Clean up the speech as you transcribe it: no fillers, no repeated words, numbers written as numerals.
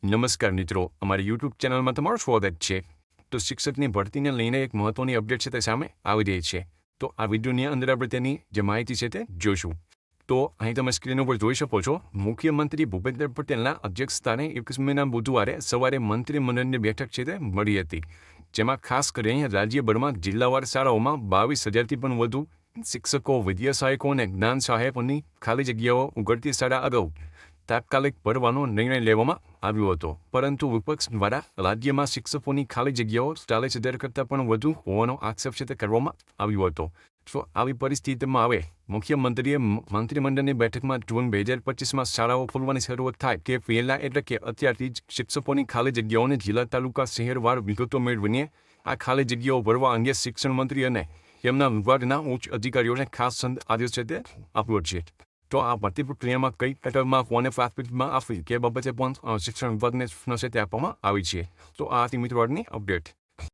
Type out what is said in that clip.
નમસ્કાર મિત્રો, અમારી યુટ્યુબ ચેનલમાં તમારું સ્વાગત છે. તો શિક્ષકની ભરતીને લઈને એક મહત્વની અપડેટ છે તે સામે આવી રહી છે. તો આ વિડીયોની અંદર આપણે તેની જે માહિતી છે તે જોઈશું. તો અહીં તમે સ્ક્રીન ઉપર જોઈ શકો છો, મુખ્યમંત્રી ભૂપેન્દ્ર પટેલના અધ્યક્ષસ્થાને 21મીના બુધવારે સવારે મંત્રીમંડળની બેઠક છે તે મળી હતી. જેમાં ખાસ કરીને રાજ્યભરમાં જિલ્લાવાર શાળાઓમાં 22,000થી પણ વધુ શિક્ષકો, વિદ્યા સહાયકો અને જ્ઞાન સહાયકોની ખાલી જગ્યાઓ ઉઘડતી શાળા અગાઉ તાત્કાલિક ભરવાનો નિર્ણય લેવામાં આવ્યો હતો. પરંતુ વિપક્ષ દ્વારા રાજ્યમાં શિક્ષકોની ખાલી જગ્યાઓ 40,000 કરતાં પણ વધુ હોવાનો આક્ષેપ છે તે કરવામાં આવ્યો હતો. તો આવી પરિસ્થિતિમાં હવે મુખ્યમંત્રીએ મંત્રીમંડળની બેઠકમાં જૂન 2025માં શાળાઓ ખોલવાની શરૂઆત થાય કે પહેલાં એટલે કે અત્યારથી જ શિક્ષકોની ખાલી જગ્યાઓને જિલ્લા, તાલુકા, શહેરવાર વિગતો મેળવીને આ ખાલી જગ્યાઓ ભરવા અંગે શિક્ષણ મંત્રી અને તેમના વિભાગના ઉચ્ચ અધિકારીઓને ખાસ આદેશ છે તે આપ્યો છે. તો આ ભરતી પ્રક્રિયામાં કઈ પેટર્નમાં કોને પ્રાથમિકતામાં આપવી તે બાબતે પણ શિક્ષણ વિભાગને સૂચના છે તે આપવામાં આવી છે. તો આ હતી મિત્રો આજની અપડેટ.